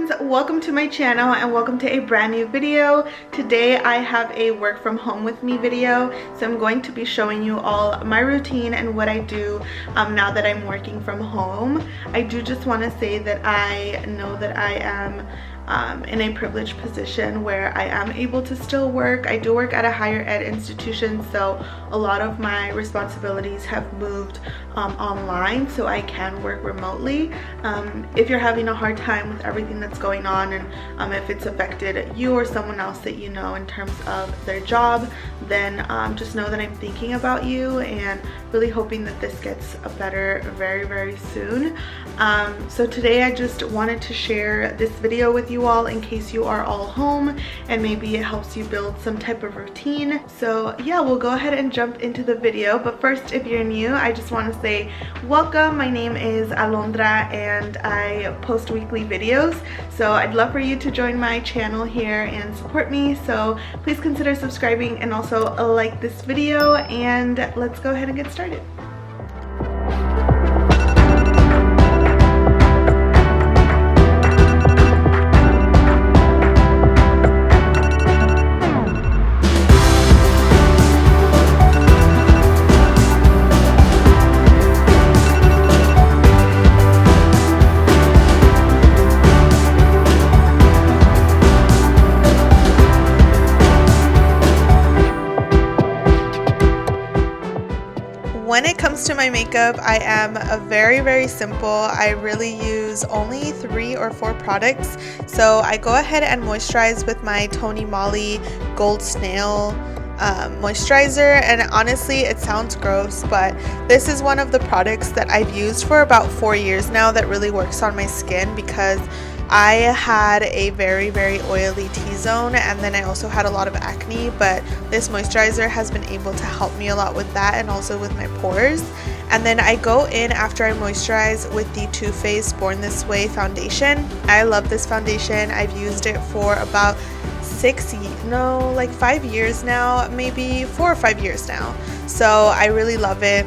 friends, welcome to my channel and welcome to a brand new video. Today I have a work from home with me video, so I'm going to be showing you all my routine and what I do now that I'm working from home. I do just want to say that I know that I am in a privileged position where I am able to still work. I do work at a higher ed institution, so a lot of my responsibilities have moved online, so I can work remotely. If you're having a hard time with everything that's going on, and if it's affected you or someone else that you know in terms of their job, then just know that I'm thinking about you and really hoping that this gets better very soon. So today I just wanted to share this video with you all in case you are all home and maybe it helps you build some type of routine. So yeah, we'll go ahead and jump into the video. But first, if you're new, I just want to say welcome. My name is Alondra and I post weekly videos, so I'd love for you to join my channel here and support me. So please consider subscribing and also like this video, and let's go ahead and get started. When it comes to my makeup, I am very simple. I really use only 3 or 4 products. So I go ahead and moisturize with my Tony Moly Gold Snail moisturizer, and honestly it sounds gross, but this is one of the products that I've used for about 4 years now that really works on my skin, because I had a very oily T-zone, and then I also had a lot of acne, but this moisturizer has been able to help me a lot with that and also with my pores. And then I go in after I moisturize with the Too Faced Born This Way foundation. I love this foundation. I've used it for about 5 years now, maybe 4 or 5 years now. So I really love it.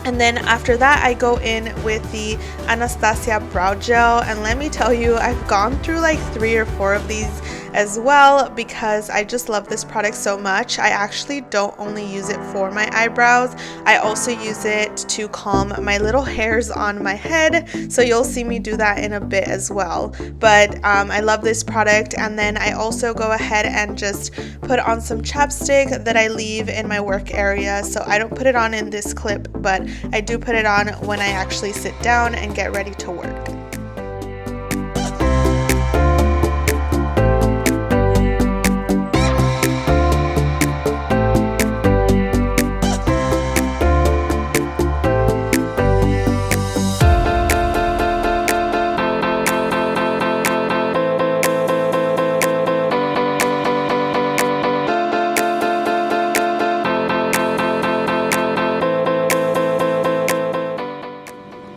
And then after that, I go in with the Anastasia Brow Gel, and let me tell you, I've gone through like 3 or 4 of these as well because I just love this product so much. I actually don't only use it for my eyebrows, I also use it to calm my little hairs on my head, so you'll see me do that in a bit as well. But I love this product. And then I also go ahead and just put on some chapstick that I leave in my work area. So I don't put it on in this clip, but I do put it on when I actually sit down and get ready to work.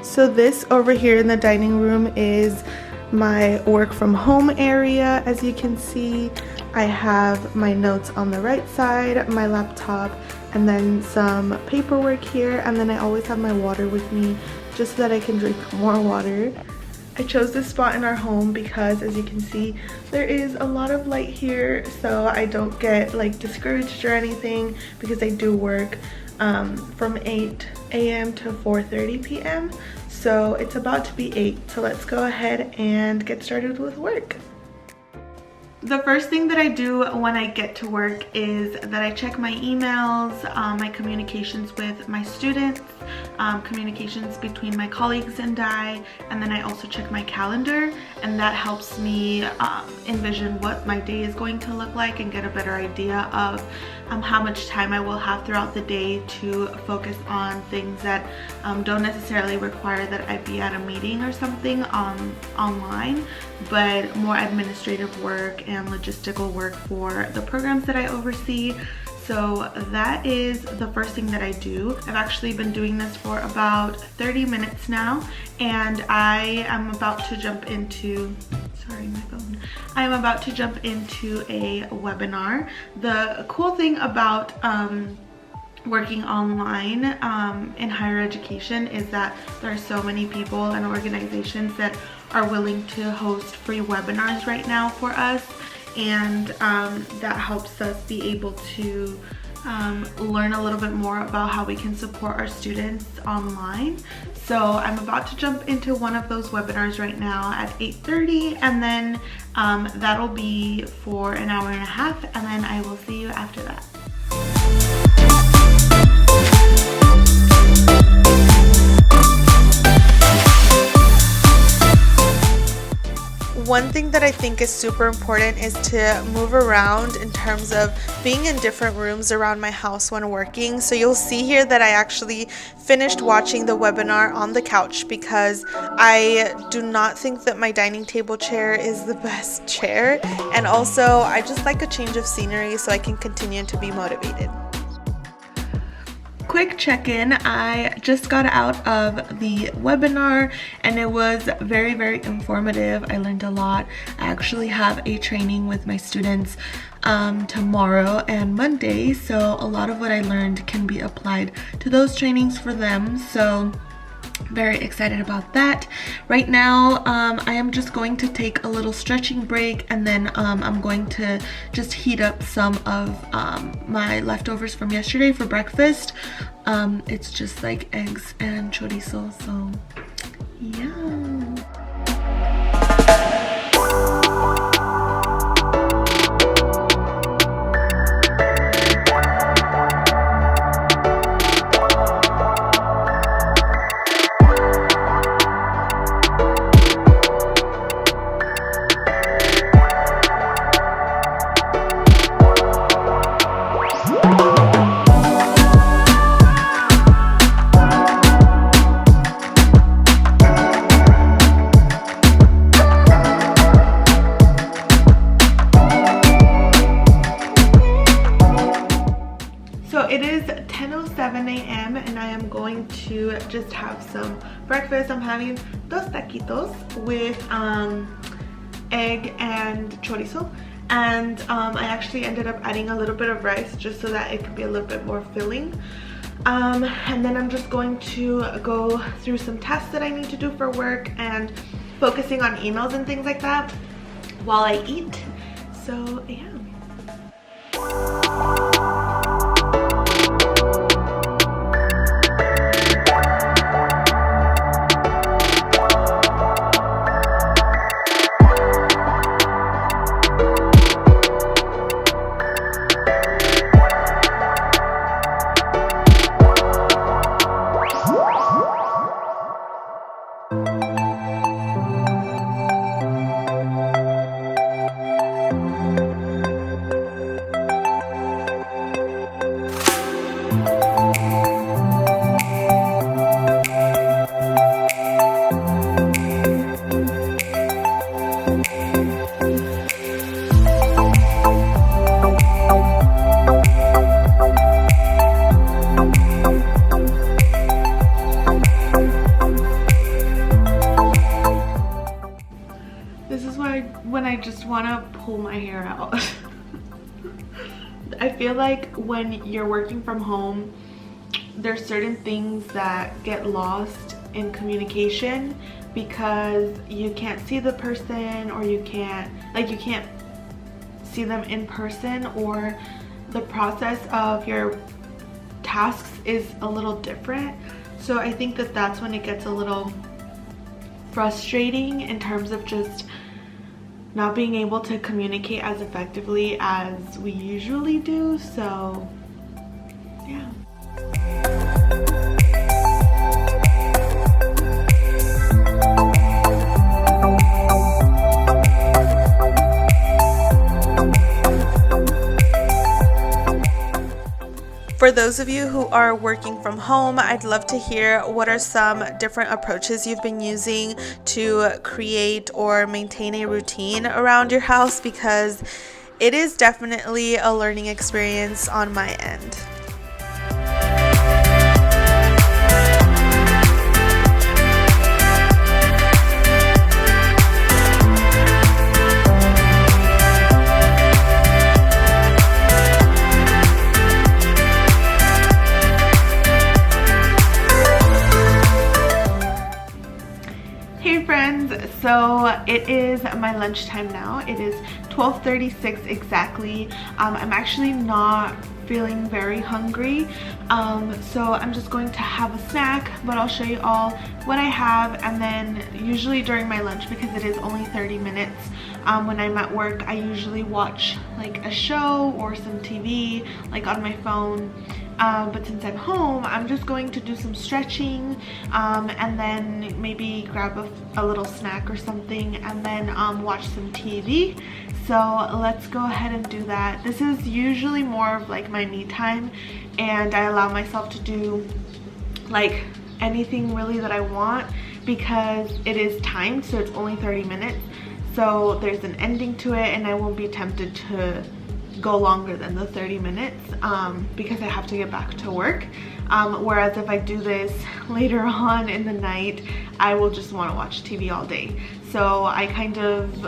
So this over here in the dining room is my work from home area. As you can see, I have my notes on the right side, my laptop, and then some paperwork here, and then I always have my water with me just so that I can drink more water. I chose this spot in our home because, as you can see, there is a lot of light here, so I don't get like discouraged or anything, because I do work from 8 a.m. to 4:30 p.m. So it's about to be 8, so let's go ahead and get started with work. The first thing that I do when I get to work is that I check my emails, my communications with my students, communications between my colleagues and I, and then I also check my calendar, and that helps me envision what my day is going to look like and get a better idea of how much time I will have throughout the day to focus on things that don't necessarily require that I be at a meeting or something online, but more administrative work and logistical work for the programs that I oversee. So that is the first thing that I do. I've actually been doing this for about 30 minutes now, and I am about to jump into, sorry, my phone. I am about to jump into a webinar. The cool thing about working online in higher education is that there are so many people and organizations that are willing to host free webinars right now for us, and that helps us be able to learn a little bit more about how we can support our students online. So I'm about to jump into one of those webinars right now at 8:30, and then that'll be for an hour and a half, and then I will see you after that. One thing that I think is super important is to move around in terms of being in different rooms around my house when working. So you'll see here that I actually finished watching the webinar on the couch because I do not think that my dining table chair is the best chair. And also I just like a change of scenery so I can continue to be motivated. Quick check-in, I just got out of the webinar and it was very, very informative. I learned a lot. I actually have a training with my students tomorrow and Monday, so a lot of what I learned can be applied to those trainings for them. So very excited about that. Right now I am just going to take a little stretching break, and then I'm going to just heat up some of my leftovers from yesterday for breakfast. It's just like eggs and chorizo, so yeah. It is 10:07 a.m. and I am going to just have some breakfast. I'm having dos taquitos with egg and chorizo, and I actually ended up adding a little bit of rice just so that it could be a little bit more filling. And then I'm just going to go through some tasks that I need to do for work and focusing on emails and things like that while I eat. So yeah. When I just want to pull my hair out. I feel like when you're working from home, there's certain things that get lost in communication because you can't see the person, or you can't see them in person, or the process of your tasks is a little different. So I think that that's when it gets a little frustrating in terms of just not being able to communicate as effectively as we usually do. So yeah. For those of you who are working from home, I'd love to hear what are some different approaches you've been using to create or maintain a routine around your house, because it is definitely a learning experience on my end. So it is my lunchtime now. It is 12:36 exactly. I'm actually not feeling very hungry, so I'm just going to have a snack, but I'll show you all what I have. And then usually during my lunch, because it is only 30 minutes, when I'm at work, I usually watch like a show or some TV like on my phone. But since I'm home, I'm just going to do some stretching, and then maybe grab a little snack or something, and then watch some TV. So let's go ahead and do that. This is usually more of like my me time, and I allow myself to do like anything really that I want because it is timed, so it's only 30 minutes. So there's an ending to it, and I won't be tempted to go longer than the 30 minutes because I have to get back to work. Whereas if I do this later on in the night, I will just want to watch TV all day. So I kind of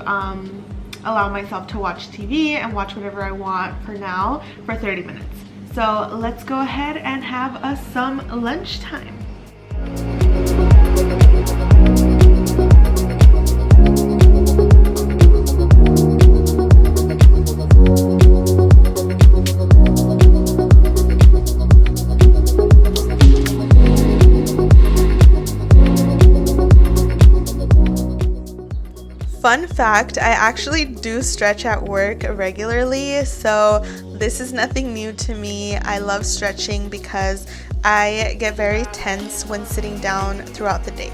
allow myself to watch TV and watch whatever I want for now for 30 minutes. So let's go ahead and have us some lunchtime. Fun fact, I actually do stretch at work regularly, so this is nothing new to me. I love stretching because I get very tense when sitting down throughout the day.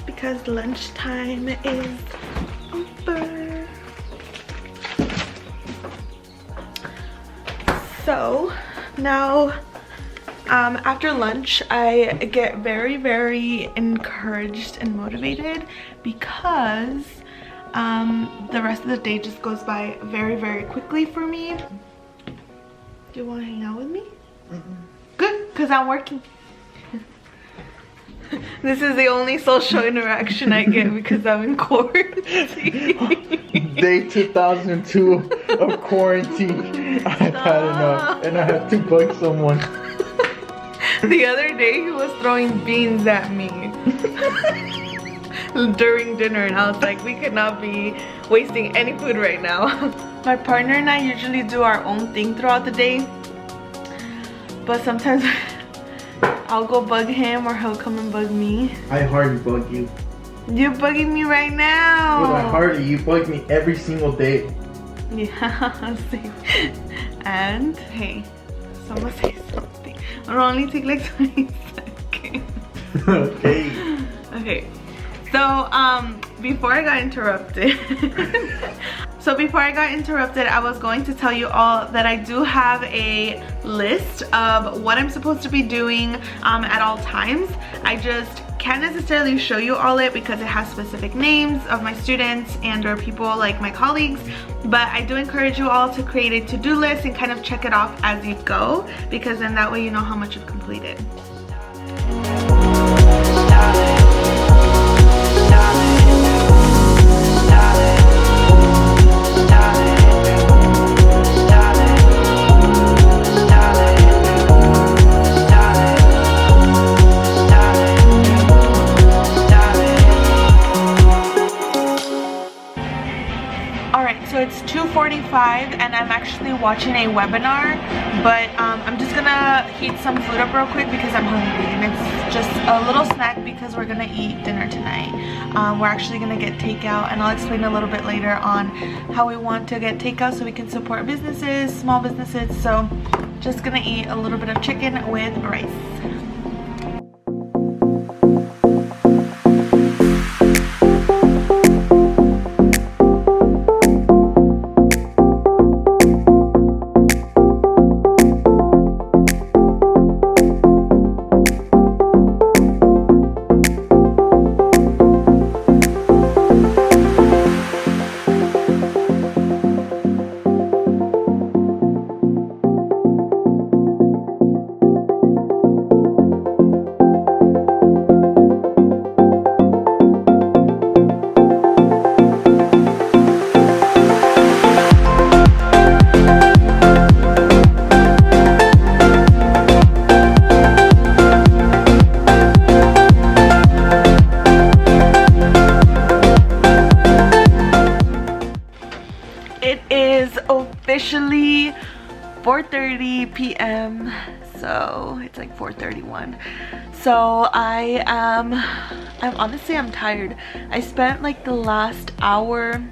Because lunchtime is over. So now after lunch I get very encouraged and motivated because the rest of the day just goes by very quickly for me. Do you want to hang out with me? Good, because I'm working. This is the only social interaction I get because I'm in quarantine. Day 2002 of quarantine. I've had enough and I have to bug someone. The other day he was throwing beans at me during dinner, and I was like, we could not be wasting any food right now. My partner and I usually do our own thing throughout the day, but sometimes I'll go bug him or he'll come and bug me. I hardly bug you. You're bugging me right now. Well, I hardly. You bug me every single day. Yeah, see. And hey, someone say something. It'll only take like 20 seconds. Okay. Okay. So before I got interrupted I was going to tell you all that I do have a list of what I'm supposed to be doing at all times. I just can't necessarily show you all it because it has specific names of my students and or people like my colleagues, but I do encourage you all to create a to-do list and kind of check it off as you go, because then that way you know how much you've completed. So it's 2:45 5 and I'm actually watching a webinar, but I'm just gonna heat some food up real quick because I'm hungry, and it's just a little snack because we're gonna eat dinner tonight. We're actually gonna get takeout, and I'll explain a little bit later on how we want to get takeout so we can support businesses, small businesses. So just gonna eat a little bit of chicken with rice. Officially 4:30 p.m. so it's like 4:31. So I'm honestly, I'm tired. I spent like the last hour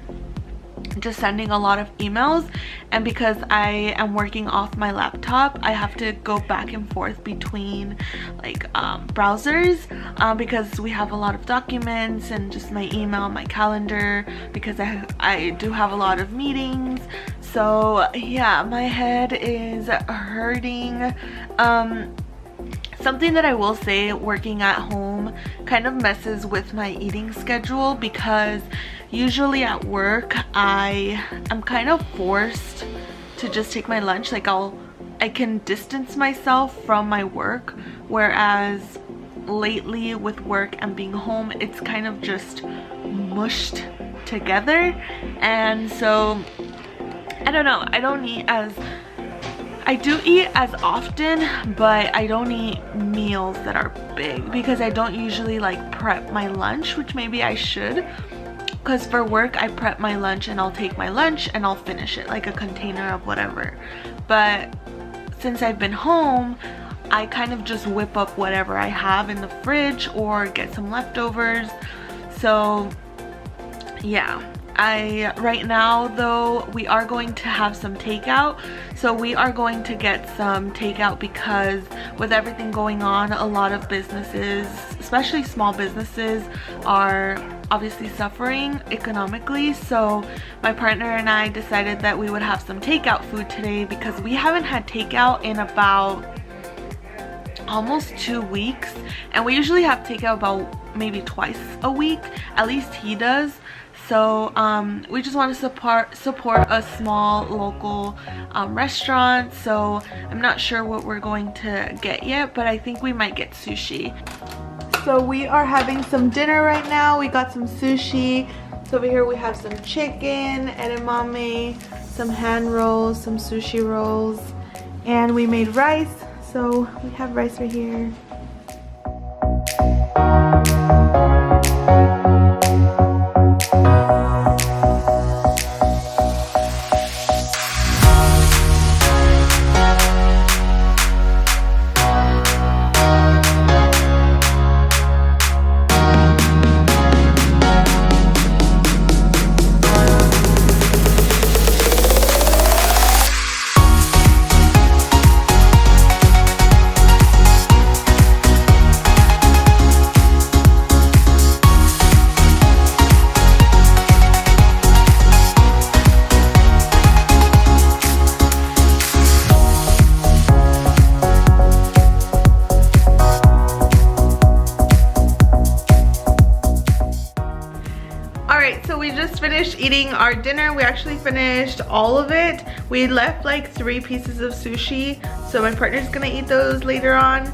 just sending a lot of emails, and because I am working off my laptop, I have to go back and forth between like browsers because we have a lot of documents and just my email, my calendar, because I do have a lot of meetings. So yeah, my head is hurting. Something that I will say, working at home kind of messes with my eating schedule, because usually at work I'm kind of forced to just take my lunch. Like I can distance myself from my work, whereas lately with work and being home, it's kind of just mushed together. And so I don't know, I do eat as often, but I don't eat meals that are big because I don't usually like prep my lunch, which maybe I should, because for work I prep my lunch and I'll take my lunch and I'll finish it, like a container of whatever. But since I've been home, I kind of just whip up whatever I have in the fridge or get some leftovers. So yeah, right now though, we are going to have some takeout. So we are going to get some takeout because with everything going on, a lot of businesses, especially small businesses, are obviously suffering economically. So my partner and I decided that we would have some takeout food today because we haven't had takeout in about almost 2 weeks, and we usually have takeout about maybe twice a week, at least he does. So we just want to support a small local restaurant. So I'm not sure what we're going to get yet, but I think we might get sushi. So we are having some dinner right now. We got some sushi. So over here we have some chicken, edamame, some hand rolls, some sushi rolls, and we made rice. So we have rice right here. Finished eating our dinner. We actually finished all of it. We left like 3 pieces of sushi, so my partner's gonna eat those later on.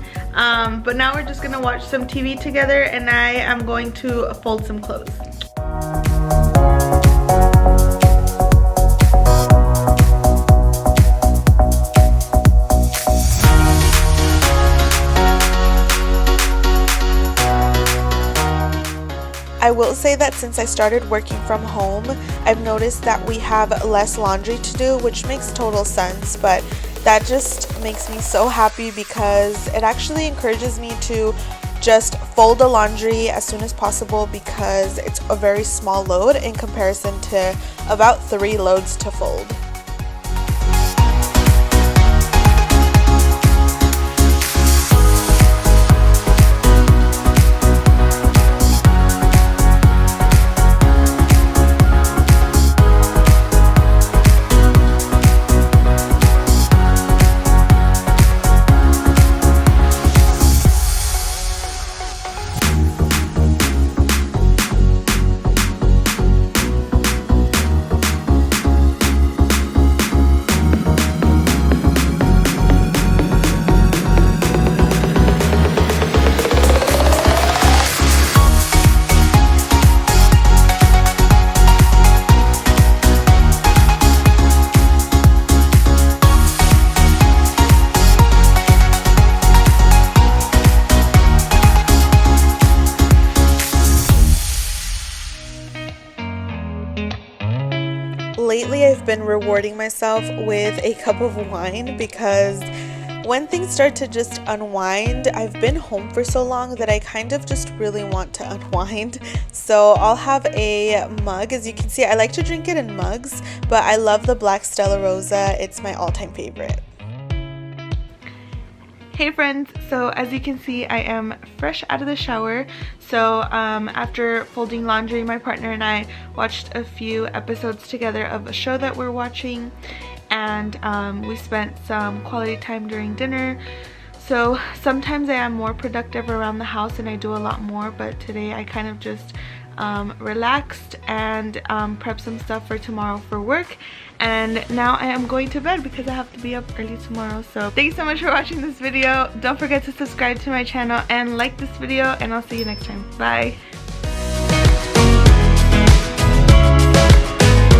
But now we're just gonna watch some TV together, and I am going to fold some clothes. I will say that since I started working from home, I've noticed that we have less laundry to do, which makes total sense, but that just makes me so happy because it actually encourages me to just fold the laundry as soon as possible because it's a very small load in comparison to about 3 loads to fold. Lately, I've been rewarding myself with a cup of wine because when things start to just unwind, I've been home for so long that I kind of just really want to unwind. So I'll have a mug. As you can see, I like to drink it in mugs, but I love the Black Stella Rosa. It's my all-time favorite. Hey friends, so as you can see, I am fresh out of the shower. So after folding laundry, my partner and I watched a few episodes together of a show that we're watching, and we spent some quality time during dinner. So sometimes I am more productive around the house and I do a lot more, but today I kind of just relaxed and prepped some stuff for tomorrow for work. And now I am going to bed because I have to be up early tomorrow. So thanks so much for watching this video. Don't forget to subscribe to my channel and like this video, and I'll see you next time. Bye.